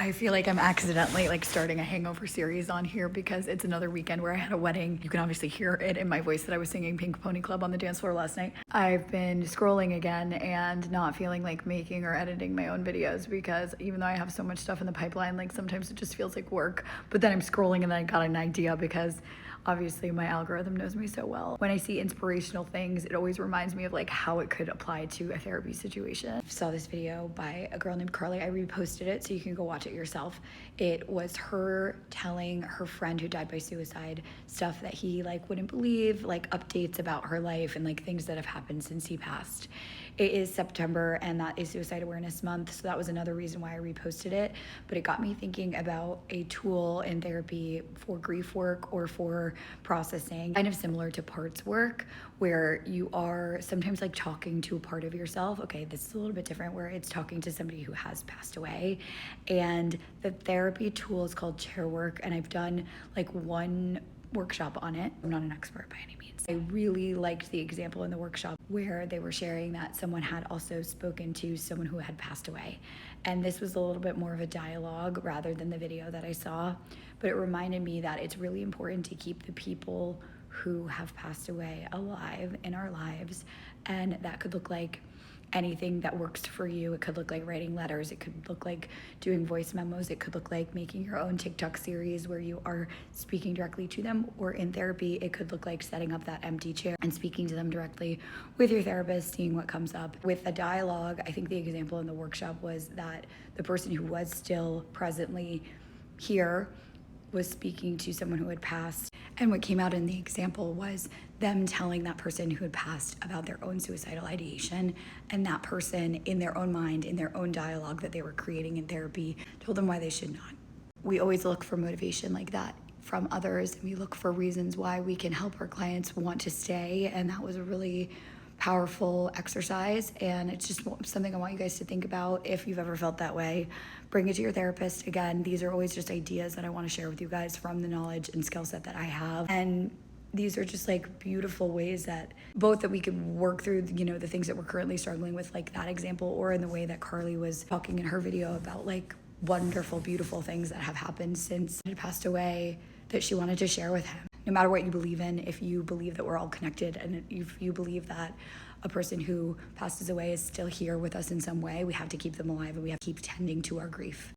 I feel like I'm accidentally like starting a hangover series on here because it's another weekend where I had a wedding. You can obviously hear it in my voice that I was singing Pink Pony Club on the dance floor last night. I've been scrolling again and not feeling like making or editing my own videos because even though I have so much stuff in the pipeline, like sometimes it just feels like work. But then I'm scrolling and then I got an idea because obviously my algorithm knows me so well. When I see inspirational things, it always reminds me of like how it could apply to a therapy situation. I saw this video by a girl named Carly. I reposted it so you can go watch it yourself. It was her telling her friend who died by suicide stuff that he like wouldn't believe, like updates about her life and like things that have happened since he passed. It is September and that is Suicide Awareness Month, so that was another reason why I reposted it. But it got me thinking about a tool in therapy for grief work or for processing, kind of similar to parts work, where you are sometimes like talking to a part of yourself. Okay, this is a little bit different where it's talking to somebody who has passed away. And the therapy tool is called chair work, and I've done like one workshop on it. I'm not an expert by any means. I really liked the example in the workshop where they were sharing that someone had also spoken to someone who had passed away. And this was a little bit more of a dialogue rather than the video that I saw. But it reminded me that it's really important to keep the people who have passed away alive in our lives. And that could look like anything that works for you. It could look like writing letters. It could look like doing voice memos. It could look like making your own TikTok series where you are speaking directly to them. Or in therapy, it could look like setting up that empty chair and speaking to them directly with your therapist, seeing what comes up. With a dialogue, I think the example in the workshop was that the person who was still presently here was speaking to someone who had passed. And what came out in the example was them telling that person who had passed about their own suicidal ideation, and that person in their own mind, in their own dialogue that they were creating in therapy, told them why they should not. We always look for motivation like that from others, and we look for reasons why we can help our clients want to stay, and that was a really powerful exercise, and it's just something I want you guys to think about. If you've ever felt that way, bring it to your therapist. Again, these are always just ideas that I want to share with you guys from the knowledge and skill set that I have, and these are just like beautiful ways that both that we could work through, you know, the things that we're currently struggling with, like that example, or in the way that Carly was talking in her video about like wonderful, beautiful things that have happened since he passed away that she wanted to share with him. No matter what you believe in, if you believe that we're all connected, and if you believe that a person who passes away is still here with us in some way, we have to keep them alive and we have to keep tending to our grief.